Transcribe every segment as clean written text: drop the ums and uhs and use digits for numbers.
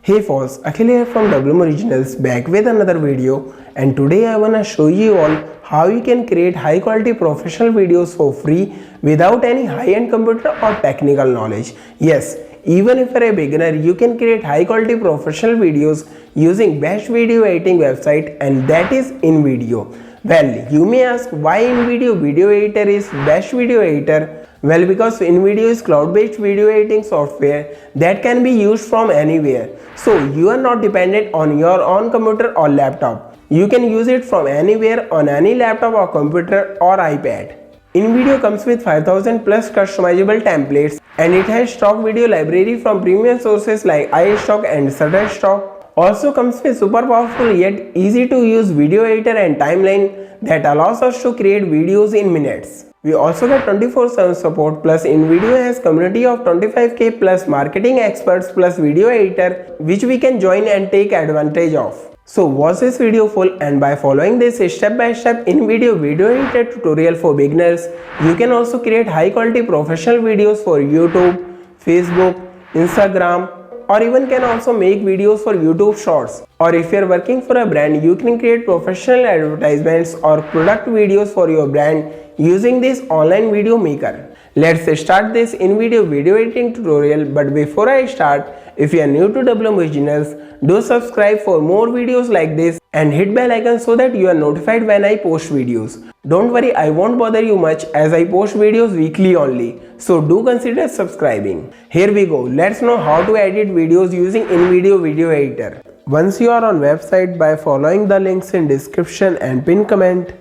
Hey folks, Akhil here from WM Originals back with another video, and today I wanna show you all how you can create high quality professional videos for free without any high-end computer or technical knowledge. Yes, even if you're a beginner, you can create high quality professional videos using best video editing website, and that is InVideo. Well, you may ask why InVideo video editor is best video editor. Well, because InVideo is cloud-based video editing software that can be used from anywhere. So you are not dependent on your own computer or laptop. You can use it from anywhere on any laptop or computer or iPad. InVideo comes with 5000 plus customizable templates, and it has stock video library from premium sources like iStock and Shutterstock. Also comes with super powerful yet easy to use video editor and timeline that allows us to create videos in minutes. We also get 24/7 support, plus InVideo has community of 25k plus marketing experts plus video editor which we can join and take advantage of. So watch this video full, and by following this step-by-step InVideo video editor tutorial for beginners, you can also create high quality professional videos for YouTube, Facebook, Instagram, or even can also make videos for YouTube Shorts. Or if you're working for a brand, you can create professional advertisements or product videos for your brand using this online video maker. Let's start this InVideo video editing tutorial, but before I start, if you are new to WM Originals, do subscribe for more videos like this and hit bell icon so that you are notified when I post videos. Don't worry, I won't bother you much as I post videos weekly only, so do consider subscribing. Here we go, let's know how to edit videos using InVideo video editor. Once you are on website, by following the links in description and pin comment,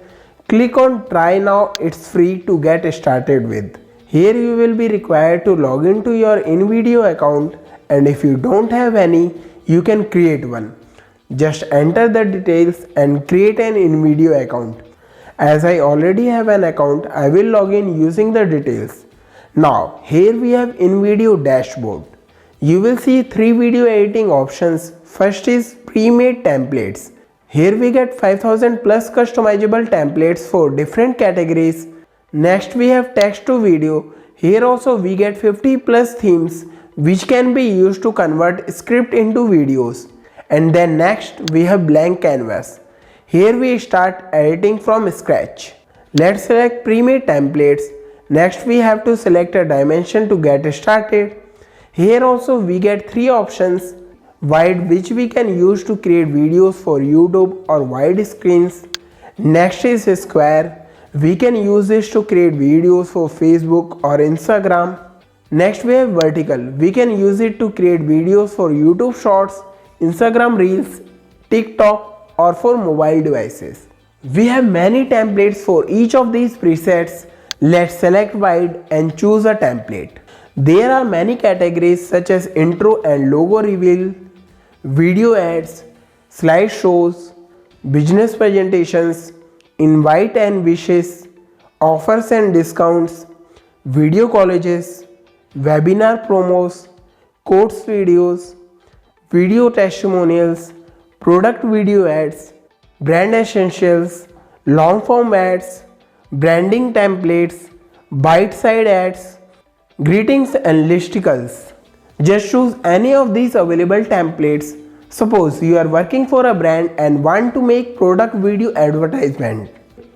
click on try now, it's free to get started with. Here you will be required to log into your InVideo account, and if you don't have any, you can create one. Just enter the details and create an InVideo account. As I already have an account, I will log in using the details. Now here we have InVideo dashboard. You will see 3 video editing options. First is pre-made templates. Here we get 5000 plus customizable templates for different categories. Next we have text to video. Here also we get 50 plus themes which can be used to convert script into videos. And then next we have blank canvas. Here we start editing from scratch. Let's select pre-made templates. Next we have to select a dimension to get started. Here also we get 3 options. Wide, which we can use to create videos for YouTube or wide screens. Next is square. We can use this to create videos for Facebook or Instagram. Next we have vertical. We can use it to create videos for YouTube Shorts, Instagram Reels, TikTok, or for mobile devices. We have many templates for each of these presets. Let's select wide and choose a template. There are many categories such as intro and logo reveal, video ads, slideshows, business presentations, invite and wishes, offers and discounts, video colleges, webinar promos, quotes videos, video testimonials, product video ads, brand essentials, long form ads, branding templates, bite-sized ads, greetings and listicles. Just choose any of these available templates. Suppose you are working for a brand and want to make product video advertisement.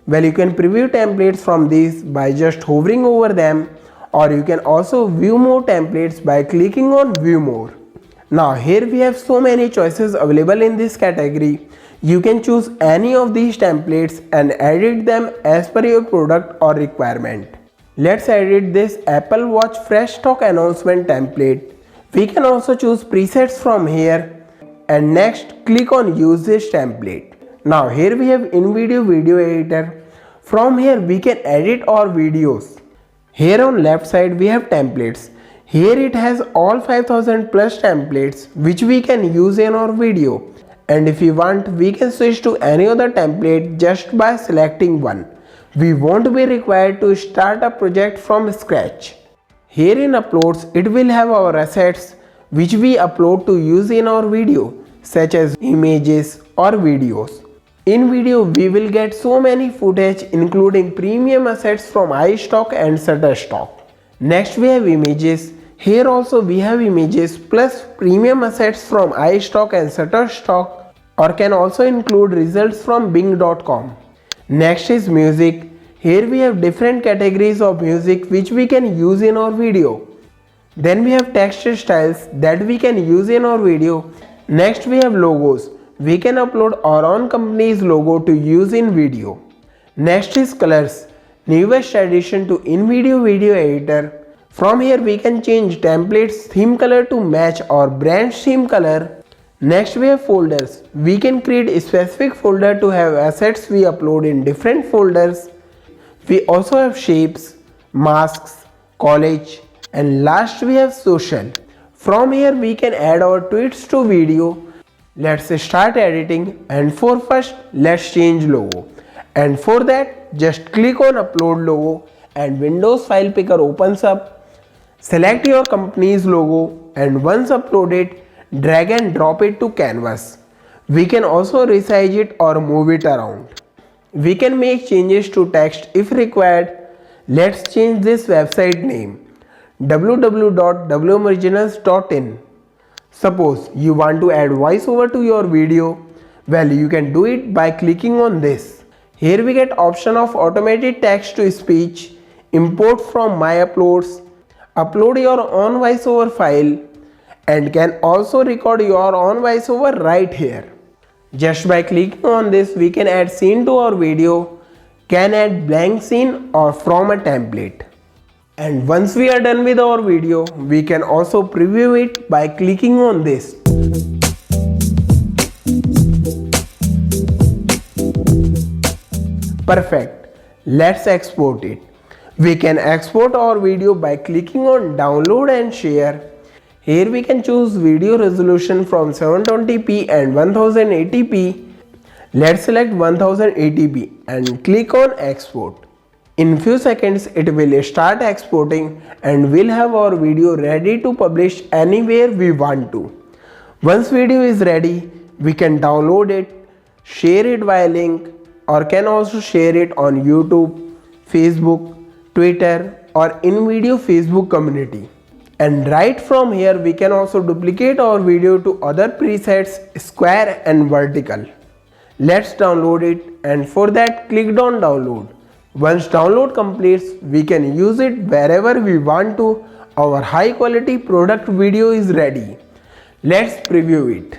Well, you can preview templates from these by just hovering over them, or you can also view more templates by clicking on view more. Now here we have so many choices available in this category. You can choose any of these templates and edit them as per your product or requirement. Let's edit this Apple Watch Fresh Stock announcement template. We can also choose presets from here, and next click on use this template. Now here we have InVideo video editor. From here we can edit our videos. Here on left side we have templates. Here it has all 5000 plus templates which we can use in our video. And if we want, we can switch to any other template just by selecting one. We won't be required to start a project from scratch. Here in uploads, it will have our assets which we upload to use in our video, such as images or videos. In video, we will get so many footage including premium assets from iStock and Shutterstock. Next we have images. Here also we have images plus premium assets from iStock and Shutterstock, or can also include results from Bing.com. Next is music. Here we have different categories of music which we can use in our video. Then we have text styles that we can use in our video. Next we have logos. We can upload our own company's logo to use in video. Next is colors. Newest addition to InVideo video editor. From here we can change templates theme color to match our brand theme color. Next we have folders. We can create a specific folder to have assets we upload in different folders. We also have shapes, masks, college, and last we have social. From here we can add our tweets to video. Let's start editing, and for first let's change logo. And for that just click on upload logo and Windows file picker opens up. Select your company's logo and once uploaded, drag and drop it to canvas. We can also resize it or move it around. We can make changes to text if required. Let's change this website name www.wmoriginals.in. Suppose you want to add voiceover to your video, well, you can do it by clicking on this. Here we get option of automated text to speech, import from my uploads, upload your own voiceover file, and can also record your own voiceover right here. Just by clicking on this we can add scene to our video, can add blank scene or from a template. And once we are done with our video, we can also preview it by clicking on this. Perfect. Let's export it. We can export our video by clicking on download and share. Here we can choose video resolution from 720p and 1080p. Let's select 1080p and click on export. In few seconds it will start exporting and we'll have our video ready to publish anywhere we want to. Once video is ready, we can download it, share it via link, or can also share it on YouTube, Facebook, Twitter, or InVideo Facebook community. And right from here we can also duplicate our video to other presets, square and vertical. Let's download it, and for that click on download. Once download completes, we can use it wherever we want to. Our high quality product video is ready. Let's preview it.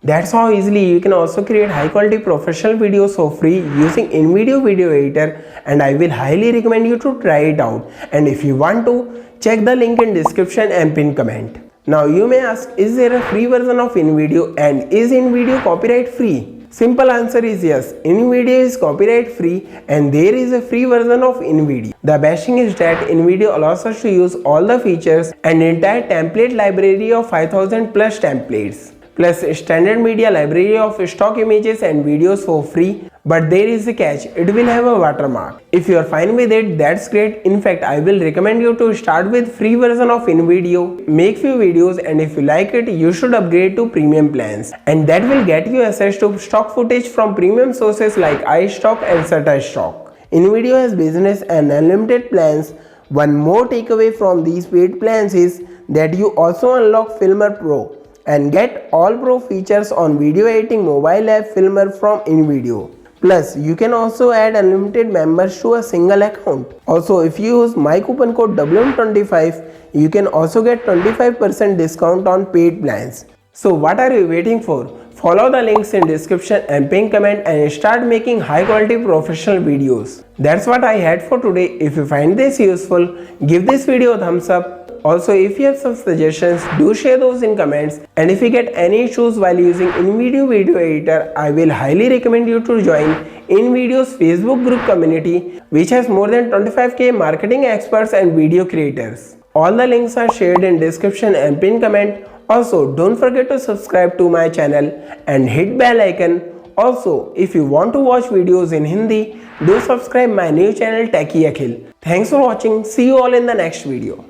That's how easily you can also create high quality professional videos for free using InVideo Video Editor, and I will highly recommend you to try it out. And if you want to, check the link in description and pin comment. Now you may ask, is there a free version of InVideo and is InVideo copyright free? Simple answer is yes, InVideo is copyright free and there is a free version of InVideo. The best thing is that InVideo allows us to use all the features and entire template library of 5000 plus templates, plus standard media library of stock images and videos for free. But there is a catch, it will have a watermark. If you are fine with it, that's great. In fact, I will recommend you to start with free version of InVideo, make few videos, and if you like it, you should upgrade to premium plans. And that will get you access to stock footage from premium sources like iStock and Shutterstock. InVideo has business and unlimited plans. One more takeaway from these paid plans is that you also unlock Filmer Pro and get all pro features on video editing mobile app Filmer from InVideo. Plus, you can also add unlimited members to a single account. Also, if you use my coupon code WM25, you can also get 25% discount on paid plans. So what are you waiting for? Follow the links in description and pin comment and start making high quality professional videos. That's what I had for today. If you find this useful, give this video a thumbs up. Also, if you have some suggestions, do share those in comments. And if you get any issues while using InVideo Video Editor, I will highly recommend you to join InVideo's Facebook group community, which has more than 25k marketing experts and video creators. All the links are shared in description and pin comment. Also, don't forget to subscribe to my channel and hit bell icon. Also, if you want to watch videos in Hindi, do subscribe my new channel Techie Akhil. Thanks for watching. See you all in the next video.